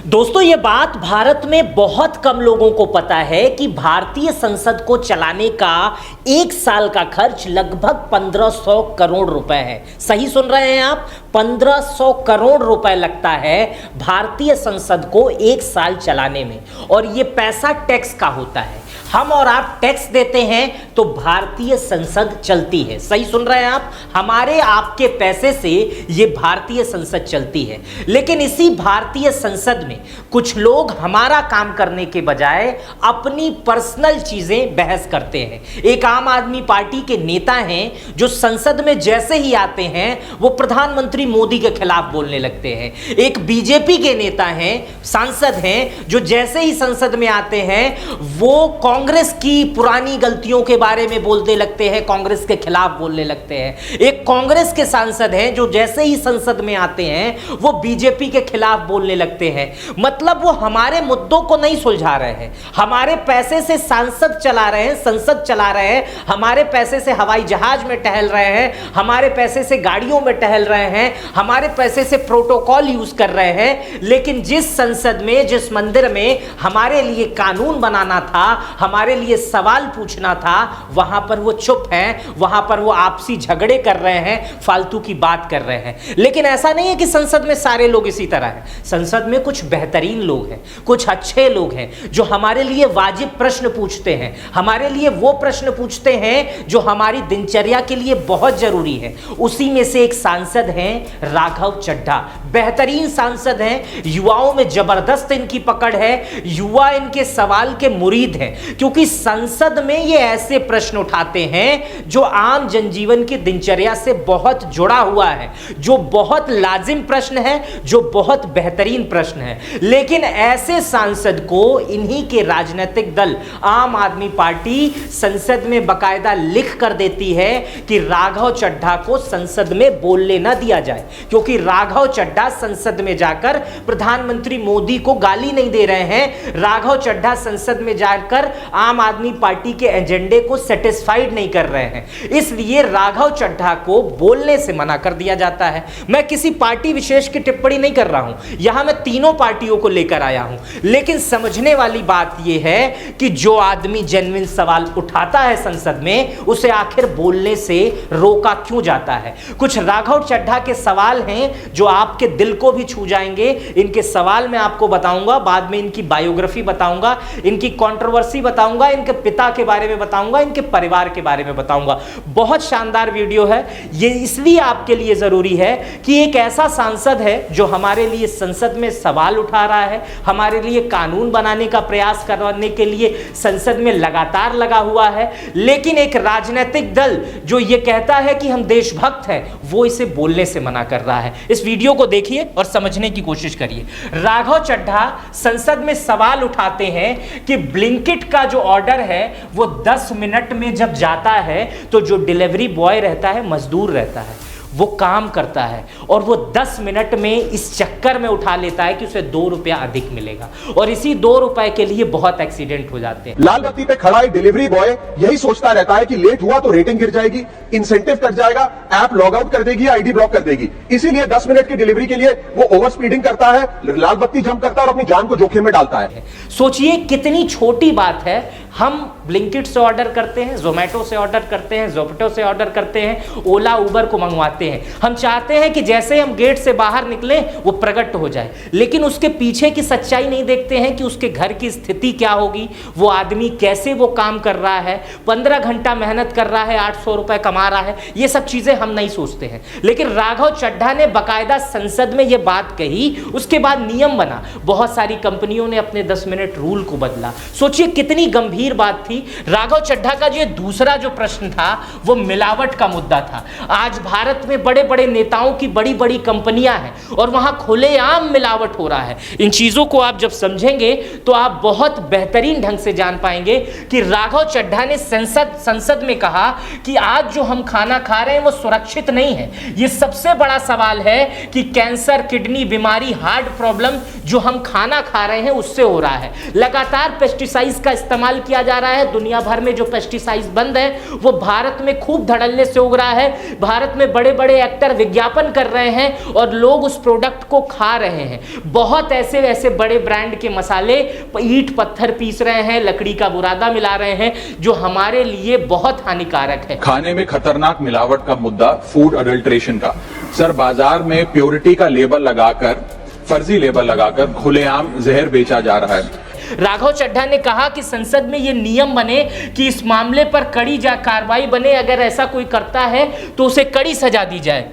दोस्तों, ये बात भारत में बहुत कम लोगों को पता है कि भारतीय संसद को चलाने का एक साल का खर्च लगभग 1500 करोड़ रुपए है। सही सुन रहे हैं आप, 1500 करोड़ रुपए लगता है भारतीय संसद को एक साल चलाने में, और ये पैसा टैक्स का होता है। हम और आप टैक्स देते हैं तो भारतीय संसद चलती है। सही सुन रहे हैं आप, हमारे आपके पैसे से ये भारतीय संसद चलती है। लेकिन इसी भारतीय संसद में कुछ लोग हमारा काम करने के बजाय अपनी पर्सनल चीजें बहस करते हैं। एक आम आदमी पार्टी के नेता हैं जो संसद में जैसे ही आते हैं वो प्रधानमंत्री मोदी के खिलाफ बोलने लगते हैं। एक बीजेपी के नेता हैं, सांसद हैं, जो जैसे ही संसद में आते हैं वो कांग्रेस की पुरानी गलतियों के बारे में बोलने लगते हैं, कांग्रेस के खिलाफ बोलने लगते हैं। एक कांग्रेस के सांसद हैं जो जैसे ही संसद में आते हैं वो बीजेपी के खिलाफ बोलने लगते हैं। मतलब वो हमारे मुद्दों को नहीं सुलझा रहे हैं। हमारे पैसे से सांसद चला रहे हैं, संसद चला रहे हैं, हमारे पैसे से हवाई जहाज में टहल रहे हैं, हमारे पैसे से गाड़ियों में टहल रहे हैं, हमारे पैसे से प्रोटोकॉल यूज कर रहे हैं। लेकिन जिस संसद में, जिस मंदिर में हमारे लिए कानून बनाना था, हमारे लिए सवाल पूछना था, वहां पर वो चुप हैं, वहां पर वो आपसी झगड़े कर रहे हैं, फालतू की बात कर रहे हैं। लेकिन ऐसा नहीं है कि संसद में सारे लोग इसी तरह हैं। संसद में कुछ बेहतरीन लोग हैं, कुछ अच्छे लोग हैं जो हमारे लिए वाजिब प्रश्न पूछते हैं, हमारे लिए वो प्रश्न पूछते हैं जो हमारी दिनचर्या के लिए बहुत जरूरी है। उसी में से एक सांसद हैं राघव चड्ढा, बेहतरीन सांसद हैं, युवाओं में जबरदस्त इनकी पकड़ है, युवा इनके सवाल के मुरीद हैं, क्योंकि संसद में ये ऐसे प्रश्न उठाते हैं जो आम जनजीवन की दिनचर्या से बहुत जुड़ा हुआ है, जो बहुत लाजिम प्रश्न है, जो बहुत बेहतरीन प्रश्न है। लेकिन ऐसे सांसद को इन्हीं के राजनीतिक दल आम आदमी पार्टी संसद में बकायदा लिख कर देती है कि राघव चड्ढा को संसद में बोलने न दिया जाए, क्योंकि राघव चड्ढा संसद में जाकर प्रधानमंत्री मोदी को गाली नहीं दे रहे हैं, राघव चड्ढा संसद में जाकर आम आदमी पार्टी के एजेंडे को सेटिस्फाइड नहीं कर रहे हैं। इसलिए राघव चड्ढा को बोलने से मना कर दिया जाता है। मैं किसी पार्टी विशेष की टिप्पणी नहीं कर रहा हूं, यहां मैं तीनों पार्टियों को लेकर आया हूं। लेकिन समझने वाली बात यह है कि जो आदमी जेन्युइन सवाल उठाता है संसद में, उसे आखिर बोलने से रोका क्यों जाता है। कुछ राघव चड्ढा के सवाल हैं जो आपके दिल को भी छू जाएंगे। इनके सवाल मैं आपको बताऊंगा, बाद में इनकी बायोग्राफी बताऊंगा, इनकी कंट्रोवर्सी बताऊंगा, इनके पिता के बारे में बताऊंगा, इनके परिवार के बारे में बताऊंगा। बहुत शानदार वीडियो है ये, इसलिए आपके लिए जरूरी है कि एक ऐसा सांसद है जो हमारे लिए संसद में सवाल उठा रहा है, हमारे लिए कानून बनाने का प्रयास करने के लिए संसद में लगातार लगा हुआ है। लेकिन एक राजनीतिक दल जो ये कहता है कि हम देशभक्त हैं, वो इसे बोलने से मना कर रहा है। इस वीडियो को देखिए और समझने की कोशिश करिए। राघव चड्ढा संसद में सवाल उठाते हैं कि ब्लिंकिट का जो ऑर्डर है वो 10 मिनट में जब जाता है तो जो डिलीवरी बॉय रहता है, मजदूर रहता है, वो काम करता है और वो 10 मिनट में इस चक्कर में उठा लेता है कि उसे 2 रुपया अधिक मिलेगा, और इसी 2 रुपए के लिए बहुत एक्सीडेंट हो जाते हैं। लाल बत्ती पे खड़ा एक डिलीवरी बॉय यही सोचता रहता है कि लेट हुआ तो रेटिंग गिर जाएगी, इंसेंटिव कट जाएगा, ऐप लॉग आउट कर देगी, आईडी ब्लॉक कर देगी। इसीलिए 10 मिनट की डिलीवरी के लिए वो ओवर स्पीडिंग करता है, लाल बत्ती जंप करता है और अपनी जान को जोखिम में डालता है। सोचिए कितनी छोटी बात है। हम ब्लिंकिट से ऑर्डर करते हैं, जोमेटो से ऑर्डर करते हैं, जोमेटो से ऑर्डर करते हैं, ओला उबर को मंगवाते हैं। हम चाहते हैं कि जैसे हम गेट से बाहर निकले वो प्रकट हो जाए, लेकिन उसके पीछे की सच्चाई नहीं देखते हैं कि उसके घर की स्थिति क्या होगी, वो आदमी कैसे वो काम कर रहा है, 15 घंटा मेहनत कर रहा है, 800 रुपए कमा रहा है। ये सब चीजें हम नहीं सोचते हैं। लेकिन राघव चड्ढा ने बाकायदा संसद में ये बात कही, उसके बाद नियम बना, बहुत सारी कंपनियों ने अपने 10 मिनट रूल को बदला। सोचिए कितनी गंभीर बात थी। राघव चड्ढा का जो दूसरा जो प्रश्न था वो मिलावट का मुद्दा था। आज भारत में बड़े बड़े नेताओं की बड़ी बड़ी कंपनियां हैं और वहां खुलेआम मिलावट हो रहा है। इन चीजों को आप जब समझेंगे तो आप बहुत बेहतरीन ढंग से जान पाएंगे कि राघव चड्ढा ने संसद में कहा कि आज जो हम खाना खा रहे हैं वो सुरक्षित नहीं है। ये सबसे बड़ा सवाल है कि कैंसर, किडनी बीमारी, हार्ट प्रॉब्लम जो हम खाना खा रहे हैं उससे हो रहा है। लगातार पेस्टिसाइड्स का इस्तेमाल किया किया जा रहा है। दुनिया भर में जो पेस्टिसाइड बंद है वो भारत में खूब धड़ल्ले से उग रहा है। भारत में बड़े बड़े एक्टर विज्ञापन कर रहे हैं और लोग उस प्रोडक्ट को खा रहे हैं। बहुत ऐसे ऐसे बड़े ब्रांड के मसाले ईंट पत्थर पीस रहे हैं, लकड़ी का बुरादा मिला रहे हैं, जो हमारे लिए बहुत हानिकारक है। खाने में खतरनाक मिलावट का मुद्दा, फूड अडल्ट्रेशन का। सर, बाजार में प्योरिटी का लेबल लगाकर, फर्जी लेबल लगाकर खुलेआम जहर बेचा जा रहा है। राघव चड्ढा ने कहा कि संसद में यह नियम बने कि इस मामले पर कड़ी कार्रवाई बने, अगर ऐसा कोई करता है तो उसे कड़ी सजा दी जाए,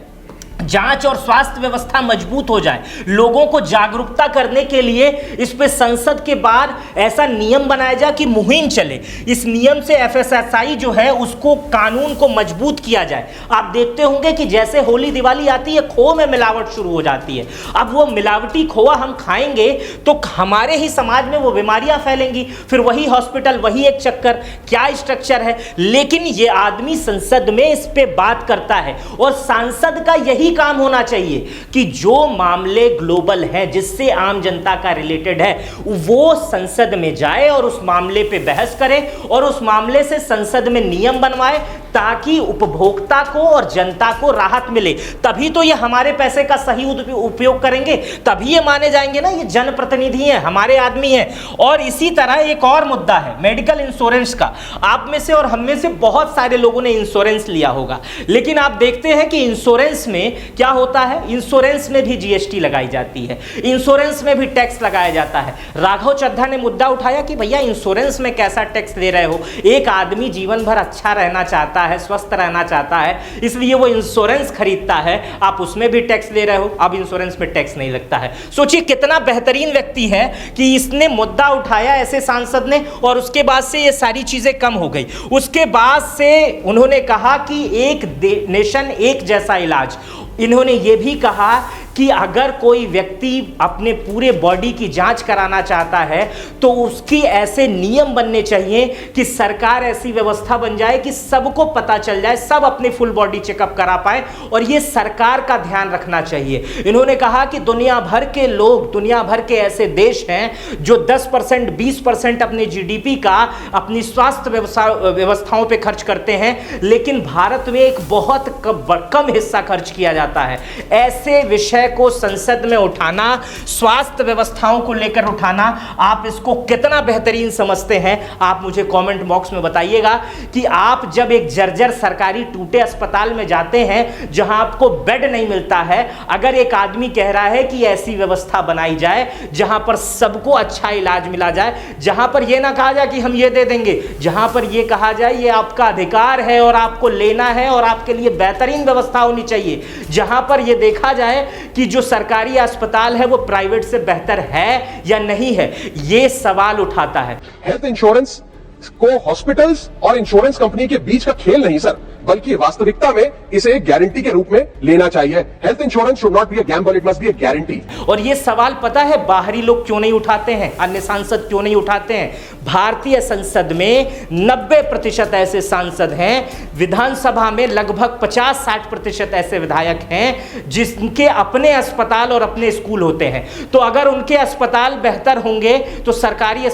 जांच और स्वास्थ्य व्यवस्था मजबूत हो जाए। लोगों को जागरूकता करने के लिए इस पे संसद के बाहर ऐसा नियम बनाया जाए कि मुहिम चले। इस नियम से एफएसएसआई जो है उसको, कानून को मजबूत किया जाए। आप देखते होंगे कि जैसे होली दिवाली आती है, खोआ में मिलावट शुरू हो जाती है। अब वो मिलावटी खोआ हम खाएंगे तो हमारे ही समाज में वो बीमारियां फैलेंगी, फिर वही हॉस्पिटल, वही एक चक्कर। क्या स्ट्रक्चर है। लेकिन ये आदमी संसद में इस पे बात करता है और सांसद का यही काम होना चाहिए कि जो मामले ग्लोबल हैं, जिससे आम जनता का रिलेटेड है, वो संसद में जाए और उस मामले पे बहस करे और उस मामले से संसद में नियम बनवाए, ताकि उपभोक्ता को और जनता को राहत मिले। तभी तो ये हमारे पैसे का सही उपयोग करेंगे, तभी ये माने जाएंगे ना, ये जनप्रतिनिधि हैं, हमारे आदमी हैं। और इसी तरह एक और मुद्दा है मेडिकल इंश्योरेंस का। आप में से और हम में से बहुत सारे लोगों ने इंश्योरेंस लिया होगा, लेकिन आप देखते हैं कि इंश्योरेंस में क्या होता है, इंश्योरेंस में भी जीएसटी लगाई जाती है, इंश्योरेंस में भी टैक्स लगाया जाता है। राघव चड्ढा ने मुद्दा उठाया कि भैया इंश्योरेंस में कैसा टैक्स दे रहे हो। एक आदमी जीवन भर अच्छा रहना चाहता है, स्वस्थ रहना चाहता है, इसलिए वो इंश्योरेंस खरीदता है, आप उसमें भी टैक्स दे रहे हो। अब इंश्योरेंस में टैक्स नहीं लगता है। सोचिए कितना बेहतरीन व्यक्ति है कि इसने मुद्दा उठाया ऐसे सांसद ने, और उसके बाद से ये सारी चीजें कम हो गई। उसके बाद से उन्होंने कहा कि एक नेशन एक जैसा इलाज। इन्होंने ये भी कहा कि अगर कोई व्यक्ति अपने पूरे बॉडी की जांच कराना चाहता है तो उसकी ऐसे नियम बनने चाहिए कि सरकार ऐसी व्यवस्था बन जाए कि सबको पता चल जाए, सब अपनी फुल बॉडी चेकअप करा पाए, और ये सरकार का ध्यान रखना चाहिए। इन्होंने कहा कि दुनिया भर के लोग, दुनिया भर के ऐसे देश हैं जो 10% 20% अपने जीडीपी का अपनी स्वास्थ्य व्यवस्थाओं पे खर्च करते हैं, लेकिन भारत में एक बहुत कम हिस्सा खर्च किया जाता है। ऐसे विषय को संसद में उठाना, स्वास्थ्य व्यवस्थाओं को लेकर उठाना, आप इसको कितना बेहतरीन समझते हैं, आप मुझे कमेंट बॉक्स में बताइएगा। कि आप जब एक जर्जर सरकारी टूटे अस्पताल में जाते हैं जहां आपको बेड नहीं मिलता है, अगर एक आदमी कह रहा है कि ऐसी व्यवस्था बनाई जाए जहां पर सबको अच्छा इलाज मिला जाए, जहां पर यह ना कहा जाए कि हम ये दे देंगे, जहां पर यह कहा जाए ये आपका अधिकार है और आपको लेना है और आपके लिए बेहतरीन व्यवस्था होनी चाहिए, जहां पर यह देखा जाए कि जो सरकारी अस्पताल है वो प्राइवेट से बेहतर है या नहीं है, ये सवाल उठाता है। हेल्थ इंश्योरेंस को हॉस्पिटल्स और इंश्योरेंस कंपनी के बीच का खेल नहीं सर, बल्कि वास्तविकता में इसे एक गारंटी के रूप में लेना चाहिए। Health insurance should not be a gamble, it must be a guarantee. और ये सवाल पता है बाहरी लोग क्यों नहीं उठाते हैं, अन्य सांसद क्यों नहीं उठाते हैं? भारतीय संसद में 90% ऐसे सांसद हैं, विधानसभा में लगभग 50-60% ऐसे विधायक हैं जिनके अपने अस्पताल और अपने स्कूल होते हैं। तो अगर उनके अस्पताल बेहतर होंगे तो सरकारी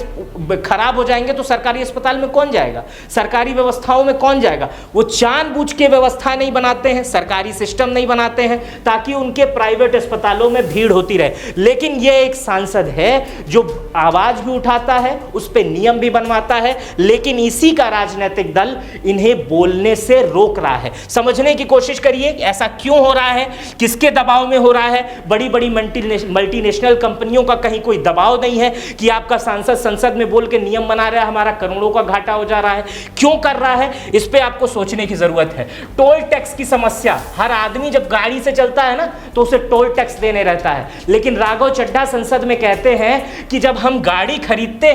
खराब हो जाएंगे तो सरकारी अस्पताल में कौन जाएगा, सरकारी व्यवस्थाओं में कौन जाएगा? वो जानबूझ के व्यवस्था नहीं बनाते हैं, सरकारी सिस्टम नहीं बनाते हैं ताकि उनके प्राइवेट अस्पतालों में भीड़ होती रहे। लेकिन ये एक सांसद है जो आवाज भी उठाता है, उस पे नियम भी बनवाता है, लेकिन इसी का राजनीतिक दल इन्हें बोलने से रोक रहा है। समझने की कोशिश करिए ऐसा क्यों हो रहा है, किसके दबाव में हो रहा है? बड़ी बड़ी मल्टीनेशनल कंपनियों का कहीं कोई दबाव नहीं है कि आपका सांसद संसद में बोल के नियम बना रहा है, हमारा करोड़ों का घाटा हो जा रहा है। क्यों कर रहा है, इस पे आपको सोचने की जरूरत है। टोल टैक्स की समस्या, हर आदमी जब गाड़ी से चलता है ना तो उसे टोल टैक्स देने रहता है, लेकिन राघव चड्ढा संसद में कहते हैं कि जब हम गाड़ी खरीदते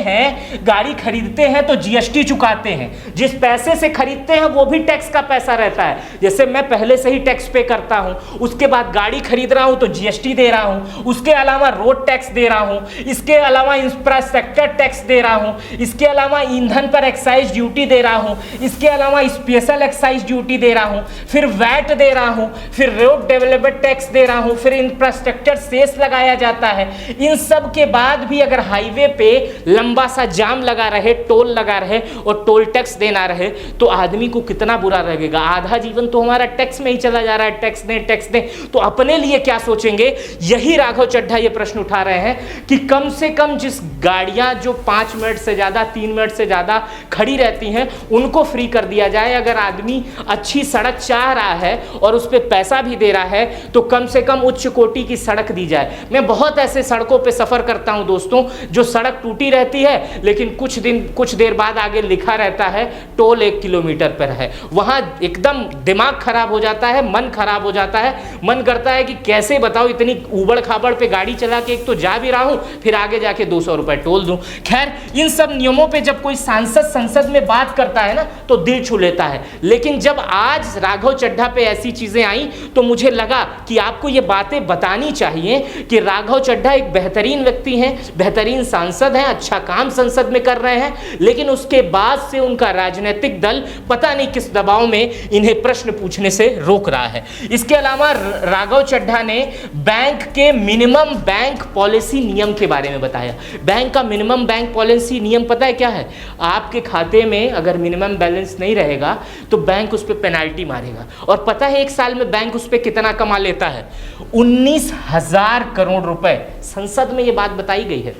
हैं तो जीएसटी चुकाते हैं, जिस पैसे से खरीदते हैं वो भी टैक्स का पैसा रहता है। जैसे मैं पहले से ही टैक्स पे करता हूं, उसके बाद गाड़ी खरीद रहा हूं तो जीएसटी दे रहा हूं, उसके अलावा रोड टैक्स दे रहा हूं, इसके अलावा इंफ्रास्ट्रक्चर टैक्स दे रहा हूं, इसके अलावा ईंधन पर एक्साइज ड्यूटी दे रहा हूं, इसके अलावा स्पेशल एक्साइज एक्साइज ड्यूटी दे रहा हूं, फिर वैट दे रहा हूं, फिर रोड डेवलपमेंट टैक्स दे रहा हूं, फिर इंफ्रास्ट्रक्चर सेस लगाया जाता है। इन सब के बाद भी अगर हाईवे पे लंबा सा जाम लगा रहे, टोल लगा रहे और टोल टैक्स देना रहे तो आदमी को कितना बुरा लगेगा। आधा जीवन तो हमारा टैक्स में ही चला जा रहा है, टैक्स दें तो अपने लिए क्या सोचेंगे। यही राघव चड्ढा ये प्रश्न उठा रहे हैं कि कम से कम जिस गाड़ियां जो 5 मिनट से ज्यादा 3 मिनट से ज्यादा खड़ी रहती हैं उनको फ्री कर दिया जाए। अगर आदमी अच्छी सड़क चाह रहा है और उस पर पैसा भी दे रहा है तो कम से कम उच्च कोटि की सड़क दी जाए। मैं बहुत ऐसे सड़कों पे सफर करता हूं दोस्तों जो सड़क टूटी रहती है लेकिन कुछ देर बाद आगे लिखा रहता है टोल 1 किलोमीटर पर है। वहां एकदम दिमाग खराब हो जाता है, मन खराब हो जाता है। मन करता है कि कैसे बताओ इतनी उबड़ खाबड़ पे गाड़ी चला के एक तो जा भी रहा हूं फिर आगे जाके 200 रुपए टोल दूं। खैर इन सब नियमों पे जब कोई सांसद संसद में बात करता है ना तो दिल छू लेता है। लेकिन जब आज राघव चड्ढा पे ऐसी चीजें आई तो मुझे लगा कि आपको ये बातें बतानी चाहिए कि राघव चड्ढा एक बेहतरीन व्यक्ति हैं, बेहतरीन सांसद हैं, अच्छा काम संसद में कर रहे हैं, लेकिन उसके बाद से उनका राजनीतिक दल पता नहीं किस दबाव में इन्हें प्रश्न पूछने से रोक रहा है। इसके अलावा राघव चड्ढा ने बैंक के मिनिमम बैंक पॉलिसी नियम के बारे में बताया। बैंक का मिनिमम बैंक पॉलिसी नियम पता है क्या है? आपके खाते में अगर मिनिमम बैलेंस नहीं रहेगा तो बैंक उस पर पेनाल्टी मारेगा। और पता है एक साल में बैंक उस पर कितना कमा लेता है? 19,000 करोड़ रुपए। संसद में यह बात बताई गई है।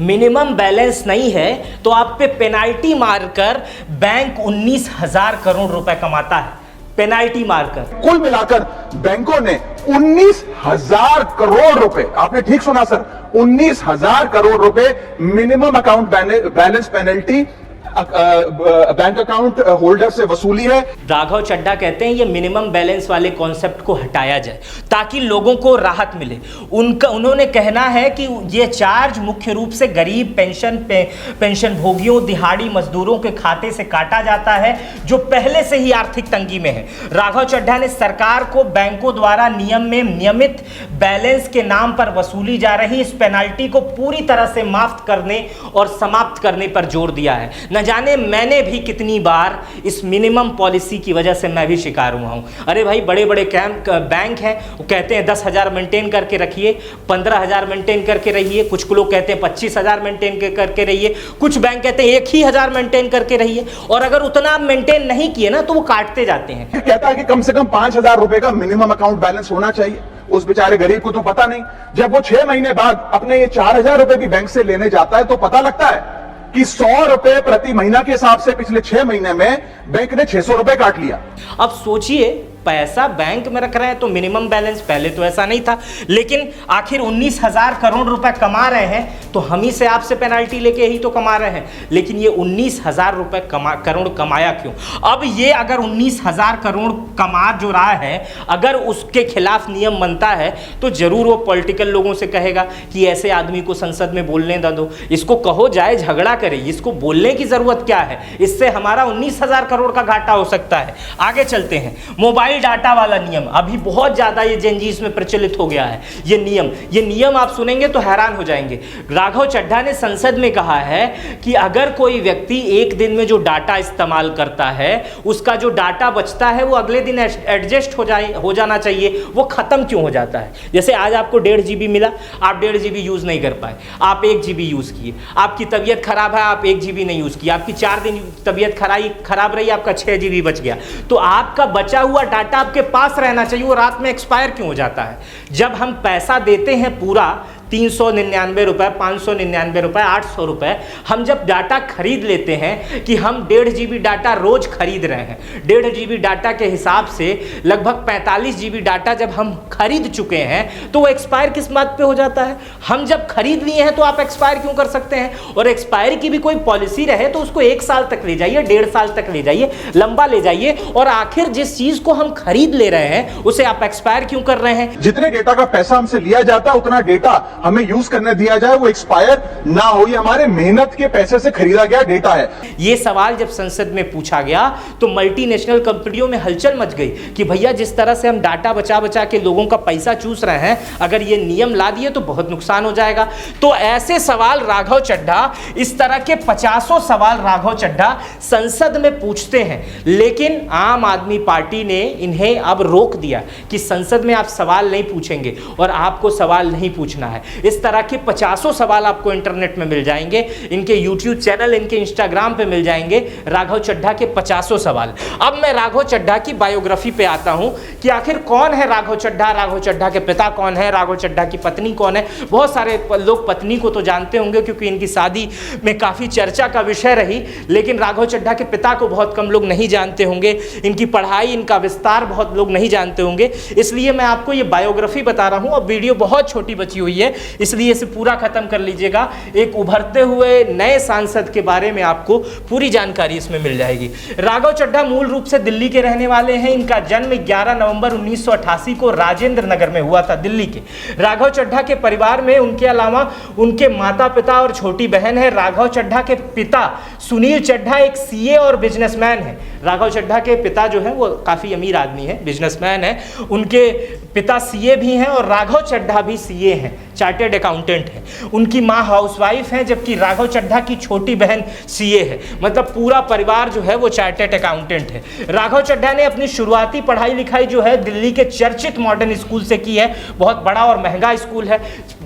मिनिमम बैलेंस नहीं है तो आप पे पेनाल्टी मारकर बैंक 19,000 करोड़ रुपए कमाता है, पेनाल्टी मारकर। कुल मिलाकर बैंकों ने 19,000 करोड़ रुपए, आपने ठीक सुना सर, 19,000 करोड़ रुपए minimum account balance penalty bank account holder से वसूली है। राघव चड्ढा कहते हैं ये मिनिमम बैलेंस वाले कॉन्सेप्ट को हटाया जाए ताकि लोगों को राहत मिले। उन्होंने कहना है कि ये चार्ज मुख्य रूप से गरीब पेंशन भोगियों, दिहाड़ी मजदूरों के खाते से काटा जाता है जो पहले से ही आर्थिक तंगी में है। राघव चड्ढा ने सरकार को बैंकों द्वारा नियमित बैलेंस के नाम पर वसूली जा रही इस पेनाल्टी को पूरी तरह से माफ करने और समाप्त करने पर जोर दिया है। न जाने मैंने भी कितनी बार इस मिनिमम पॉलिसी की वजह से मैं भी शिकार हुआ हूं। अरे भाई बड़े बड़े बैंक हैं, वो कहते हैं 10,000 मेंटेन करके रखिए, 15,000 मेंटेन करके रहिए, कुछ लोग कहते हैं 25,000 मेंटेन करके रहिए, कुछ बैंक कहते हैं 1,000 मेंटेन करके रहिए। और अगर उतना आप मेंटेन नहीं किए ना तो वो काटते जाते हैं। कहता है कि कम से कम 5,000 रुपए का मिनिमम अकाउंट बैलेंस होना चाहिए। उस बेचारे गरीब को तो पता नहीं। जब वो 6 महीने बाद अपने ये 4,000 रुपए भी बैंक से लेने जाता है तो पता लगता है कि 100 रुपए प्रति महीना के हिसाब से पिछले 6 महीने में बैंक ने 600 रुपए काट लिया। अब सोचिए पैसा बैंक में रख रहे हैं तो मिनिमम बैलेंस, पहले तो ऐसा नहीं था, लेकिन आखिर 19,000 करोड़ रुपए कमा रहे हैं तो हम ही से आपसे पेनाल्टी लेके ही तो कमा रहे हैं। लेकिन ये 19,000 रुपए करोड़ कमाया क्यों? अब ये अगर 19,000 करोड़ कमा जो रहा है, अगर उसके खिलाफ नियम बनता है तो जरूर वो पॉलिटिकल लोगों से कहेगा कि ऐसे आदमी को संसद में बोलने दो, इसको कहो जाए झगड़ा करे, इसको बोलने की जरूरत क्या है? इससे हमारा 19,000 करोड़ का घाटा हो सकता है। आगे चलते हैं। मोबाइल डाटा वाला नियम अभी बहुत ज्यादा ये जेनजीस में प्रचलित हो गया है। ये नियम आप सुनेंगे तो हैरान हो जाएंगे। राघव चड्ढा ने संसद में कहा है कि अगर कोई व्यक्ति एक दिन में जो डाटा इस्तेमाल करता है उसका जो डाटा बचता है वो अगले दिन एडजस्ट हो जाना चाहिए। वो खत्म क्यों हो जाता है? जैसे आज आपको 1.5 GB मिला, आप 1.5 GB यूज नहीं कर पाए, आप 1 GB यूज किए। आपकी तबीयत खराब है, आप 1 GB नहीं यूज किया। आपकी 4 दिन तबीयत खराब रही, आपका 6 GB बच गया। तो आपका बचा हुआ डाटा आपके पास रहना चाहिए, वो रात में एक्सपायर क्यों हो जाता है? जब हम पैसा देते हैं पूरा 399 रुपए, 599 रुपए, 800 रुपए, हम जब डाटा खरीद लेते हैं कि हम 1.5 GB डाटा रोज खरीद रहे हैं, 1.5 GB डाटा के हिसाब से लगभग 45 GB डाटा जब हम खरीद चुके हैं तो वो एक्सपायर किस बात पे हो जाता है? हम जब खरीद लिए हैं तो आप एक्सपायर क्यों कर सकते हैं? और एक्सपायर की भी कोई पॉलिसी रहे तो उसको 1 साल तक ले जाइए, 1.5 साल तक ले जाइए, लंबा ले जाइए। और आखिर जिस चीज को हम खरीद ले रहे हैं उसे आप एक्सपायर क्यों कर रहे हैं? जितने डेटा का पैसा हमसे लिया जाता है उतना डेटा हमें यूज करने दिया जाए, वो एक्सपायर ना हो। ये हमारे मेहनत के पैसे से खरीदा गया डेटा है। ये सवाल जब संसद में पूछा गया तो मल्टीनेशनल कंपनियों में हलचल मच गई कि भैया जिस तरह से हम डाटा बचा बचा के लोगों का पैसा चूस रहे हैं, अगर ये नियम ला दिए तो बहुत नुकसान हो जाएगा। तो ऐसे सवाल राघव चड्ढा, इस तरह के 50 सवाल राघव चड्ढा संसद में पूछते हैं, लेकिन आम आदमी पार्टी ने इन्हें अब रोक दिया कि संसद में आप सवाल नहीं पूछेंगे और आपको सवाल नहीं पूछना है। इस तरह के 50 सवाल आपको इंटरनेट में मिल जाएंगे, इनके यूट्यूब चैनल, इनके इंस्टाग्राम पे मिल जाएंगे, राघव चड्ढा के 50 सवाल। अब मैं राघव चड्ढा की बायोग्राफी पे आता हूं कि आखिर कौन है राघव चड्ढा, राघव चड्ढा के पिता कौन है, राघव चड्ढा की पत्नी कौन है। बहुत सारे लोग पत्नी को तो जानते होंगे क्योंकि इनकी शादी में काफी चर्चा का विषय रही, लेकिन राघव चड्ढा के पिता को बहुत कम लोग नहीं जानते होंगे, इनकी पढ़ाई, इनका विस्तार बहुत लोग नहीं जानते होंगे। इसलिए मैं आपको ये बायोग्राफी बता रहा हूं। अब वीडियो बहुत छोटी बची हुई है, इसलिए इसे पूरा खत्म कर लीजिएगा। एक उभरते हुए नए सांसद के बारे में आपको पूरी जानकारी इसमें मिल जाएगी। राघव चड्ढा मूल रूप से दिल्ली के रहने वाले हैं। इनका जन्म 11 नवंबर 1988 को राजेंद्र नगर में हुआ था, दिल्ली के। राघव चड्ढा के परिवार में उनके अलावा उनके माता पिता और छोटी बहन है। राघव चड्ढा के पिता सुनील चड्ढा एक सीए और बिजनेसमैन है। राघव चड्ढा के पिता जो है वो काफी अमीर आदमी है, बिजनेसमैन है। उनके पिता सीए भी हैं और राघव चड्ढा भी सीए हैं, चार्टेड अकाउंटेंट है। उनकी माँ हाउसवाइफ है, जबकि राघव चड्ढा की छोटी बहन सीए है। मतलब पूरा परिवार जो है वो चार्टेड अकाउंटेंट है। राघव चड्ढा ने अपनी शुरुआती पढ़ाई लिखाई जो है दिल्ली के चर्चित मॉडर्न स्कूल से की है। बहुत बड़ा और महंगा स्कूल है,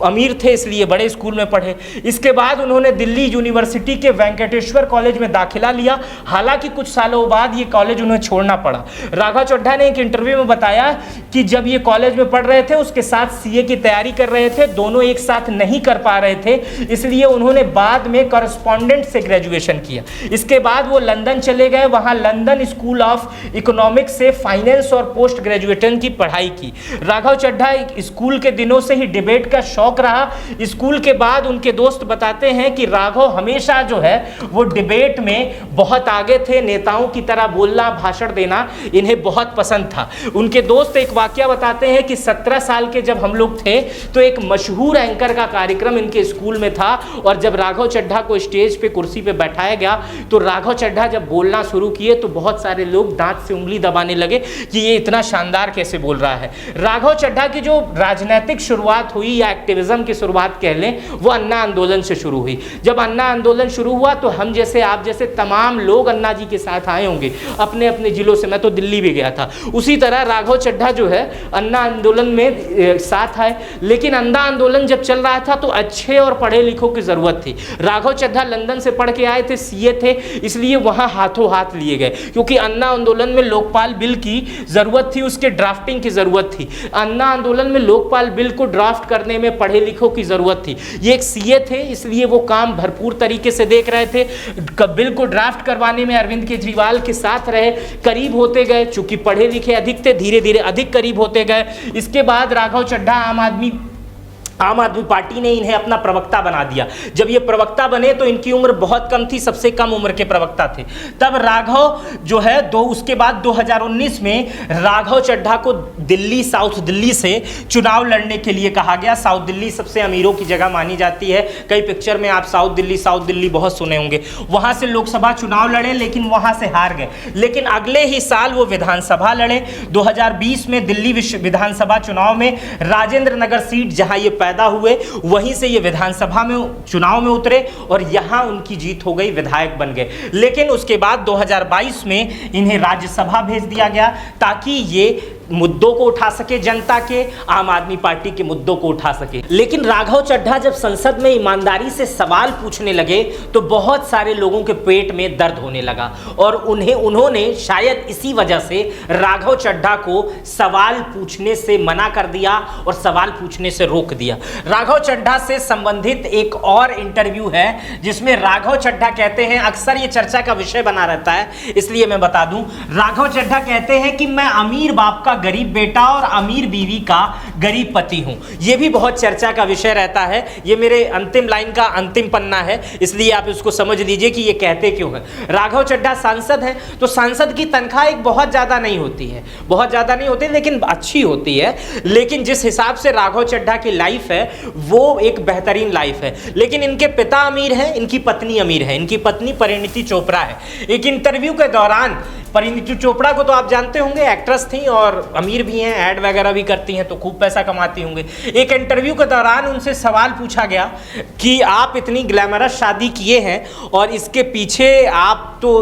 अमीर थे इसलिए बड़े स्कूल में पढ़े। इसके बाद उन्होंने दिल्ली यूनिवर्सिटी के वेंकटेश्वर कॉलेज में दाखिला लिया। हालांकि कुछ सालों बाद ये कॉलेज उन्हें छोड़ना पड़ा। राघव चड्ढा ने एक इंटरव्यू में बताया कि जब ये कॉलेज में पढ़ रहे थे, उसके साथ सीए की तैयारी कर रहे थे, दोनों एक साथ नहीं कर पा रहे थे, इसलिए उन्होंने बाद में कॉरेस्पॉन्डेंट से ग्रेजुएशन किया। इसके बाद वो लंदन चले गए, वहां लंदन स्कूल ऑफ इकोनॉमिक्स से फाइनेंस और पोस्ट ग्रेजुएशन की पढ़ाई की। राघव चड्ढा स्कूल के दिनों से ही डिबेट का शौक रहा। स्कूल के बाद उनके दोस्त बताते हैं कि राघव हमेशा जो है वो डिबेट में बहुत आगे थे, नेताओं की तरह बोलना, भाषण देना इन्हें बहुत पसंद था। उनके दोस्त एक वाकया बताते हैं कि 17 साल के जब हम लोग थे तो एक मशहूर एंकर का कार्यक्रम इनके स्कूल में था, और जब राघव चड्ढा को स्टेज पे कुर्सी पे बैठाया गया तो राघव चड्ढा जब बोलना शुरू किए तो बहुत सारे लोग दांत से उंगली दबाने लगे कि ये इतना शानदार कैसे बोल रहा है। राघव चड्ढा की जो राजनीतिक शुरुआत हुई या एक्टिविज्म की शुरुआत कह लें, वो अन्ना आंदोलन से शुरू हुई। जब अन्ना आंदोलन शुरू हुआ तो हम जैसे, आप जैसे तमाम लोग अन्ना जी के साथ आए होंगे अपने अपने जिलों से। मैं तो दिल्ली भी गया था। उसी तरह राघव चड्ढा जो है अन्ना आंदोलन में साथ आए। लेकिन अन्ना आंदोलन जब चल रहा था तो अच्छे और पढ़े लिखों की जरूरत थी। राघव चड्ढा लंदन से पढ़ के आए थे, सीए थे, इसलिए वहां हाथों हाथ लिए गए, क्योंकि अन्ना आंदोलन में लोकपाल बिल की जरूरत थी, उसके ड्राफ्टिंग की जरूरत थी। अन्ना आंदोलन में लोकपाल बिल को ड्राफ्ट करने में पढ़े लिखों की जरूरत थी। ये एक सीए थे, इसलिए वो काम भरपूर तरीके से देख रहे थे। बिल को ड्राफ्ट करवाने में अरविंद केजरीवाल के साथ रहे, करीब होते गए, चूंकि पढ़े लिखे अधिक थे, धीरे धीरे अधिक करीब होते गए। इसके बाद राघव चड्ढा आम आदमी पार्टी ने इन्हें अपना प्रवक्ता बना दिया। जब ये प्रवक्ता बने तो इनकी उम्र बहुत कम थी, सबसे कम उम्र के प्रवक्ता थे। तब राघव जो है उसके बाद 2019 में राघव चड्ढा को दिल्ली, साउथ दिल्ली से चुनाव लड़ने के लिए कहा गया। साउथ दिल्ली सबसे अमीरों की जगह मानी जाती है। कई पिक्चर में आप साउथ दिल्ली बहुत सुने होंगे। वहां से लोकसभा चुनाव लड़े, लेकिन वहां से हार गए। लेकिन अगले ही साल वो विधानसभा लड़े। 2020 में दिल्ली विधानसभा चुनाव में राजेंद्र नगर सीट जहां ये पैदा हुए, वहीं से ये विधानसभा में चुनाव में उतरे और यहां उनकी जीत हो गई, विधायक बन गए। लेकिन उसके बाद 2022 में इन्हें राज्यसभा भेज दिया गया ताकि ये मुद्दों को उठा सके, जनता के, आम आदमी पार्टी के मुद्दों को उठा सके। लेकिन राघव चड्ढा जब संसद में ईमानदारी से सवाल पूछने लगे तो बहुत सारे लोगों के पेट में दर्द होने लगा और उन्होंने शायद इसी वजह से राघव चड्ढा को सवाल पूछने से मना कर दिया और सवाल पूछने से रोक दिया। राघव चड्ढा से संबंधित एक और इंटरव्यू है जिसमें राघव चड्ढा कहते हैं, अक्सर ये चर्चा का विषय बना रहता है इसलिए मैं बता दूं, राघव चड्ढा कहते हैं कि मैं अमीर बाप का गरीब बेटा और अमीर बीवी का गरीब पति हूं। यह भी बहुत चर्चा का विषय रहता है। ये मेरे अंतिम लाइन का अंतिम पन्ना है, इसलिए आप इसको समझ लीजिए कि ये कहते क्यों हैं। राघव चड्ढा सांसद हैं, तो सांसद की तनख्वाह एक बहुत ज़्यादा नहीं होती है, बहुत ज़्यादा नहीं होती, लेकिन अच्छी होती है। लेकिन जिस हिसाब से राघव चड्ढा की लाइफ है वो एक बेहतरीन लाइफ है। लेकिन इनके पिता अमीर हैं, इनकी पत्नी अमीर है। इनकी पत्नी परिणीति चोपड़ा है। एक इंटरव्यू के दौरान, परिणीति चोपड़ा को तो आप जानते होंगे, एक्ट्रेस थी और अमीर भी हैं, ऐड वगैरह भी करती हैं, तो खूब पैसा कमाती होंगे। एक इंटरव्यू के दौरान उनसे सवाल पूछा गया कि आप इतनी ग्लैमरस शादी किए हैं और इसके पीछे आप तो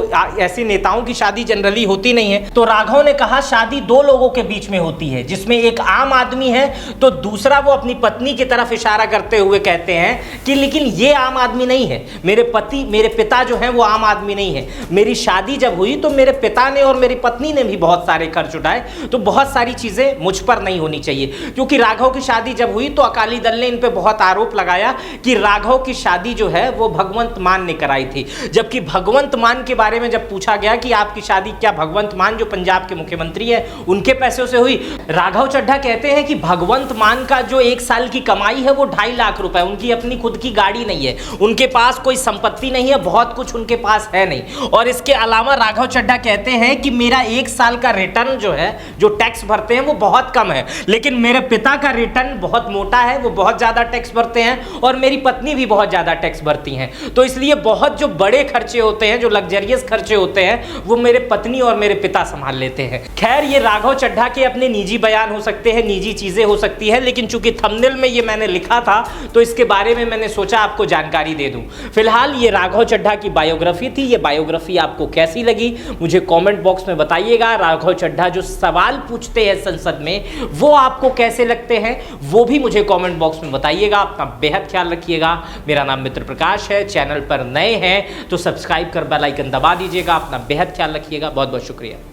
ऐसे नेताओं की शादी जनरली होती नहीं है। तो राघव ने कहा शादी दो लोगों के बीच में होती है, जिसमें एक आम आदमी है तो दूसरा वो अपनी पत्नी की तरफ इशारा करते हुए कहते हैं कि लेकिन ये आम आदमी नहीं है, मेरे पिता जो हैं वो आम आदमी नहीं है। मेरी शादी जब हुई तो मेरे पिता ने और मेरी पत्नी ने भी बहुत सारे खर्च उठाए, तो बहुत सारी चीजें मुझ पर नहीं होनी चाहिए। क्योंकि राघव की शादी जब हुई तो अकाली दल ने इन पे बहुत आरोप लगाया कि राघव की शादी जो है वो भगवंत मान ने कराई थी। जबकि भगवंत मान के बारे में जब पूछा गया कि आपकी शादी क्या भगवंत मान जो पंजाब के मुख्यमंत्री है उनके पैसों से हुई, राघव चड्ढा कहते हैं कि भगवंत मान का जो एक साल की कमाई है वो 2.5 लाख रुपए, उनकी अपनी खुद की गाड़ी नहीं है, उनके पास कोई संपत्ति नहीं है, बहुत कुछ उनके पास है नहीं। और इसके अलावा राघव चड्ढा कहते हैं कि मेरा एक साल का रिटर्न जो है, जो टैक्स भरते हैं वो बहुत कम है, लेकिन मेरे पिता का रिटर्न बहुत मोटा है, वो बहुत ज्यादा टैक्स भरते हैं और मेरी पत्नी भी बहुत ज्यादा टैक्स भरती हैं। तो इसलिए बहुत जो बड़े खर्चे होते हैं, जो लग्जरियस खर्चे होते हैं, वो मेरे पत्नी और मेरे पिता संभाल लेते हैं। खैर, ये राघव चड्ढा के अपने निजी बयान हो सकते हैं, निजी चीजें हो सकती है, लेकिन चूंकि थंबनेल में ये मैंने लिखा था तो इसके बारे में मैंने सोचा आपको जानकारी दे दूं। फिलहाल ये राघव चड्ढा की बायोग्राफी थी। ये बायोग्राफी आपको कैसी लगी मुझे कमेंट बॉक्स में बताइएगा। राघव चड्ढा जो सवाल पूछते हैं संसद में वो आपको कैसे लगते हैं वो भी मुझे कमेंट बॉक्स में बताइएगा। अपना बेहद ख्याल रखिएगा। मेरा नाम मित्र प्रकाश है। चैनल पर नए हैं तो सब्सक्राइब कर बेल आइकन दबा दीजिएगा। अपना बेहद ख्याल रखिएगा। बहुत बहुत शुक्रिया।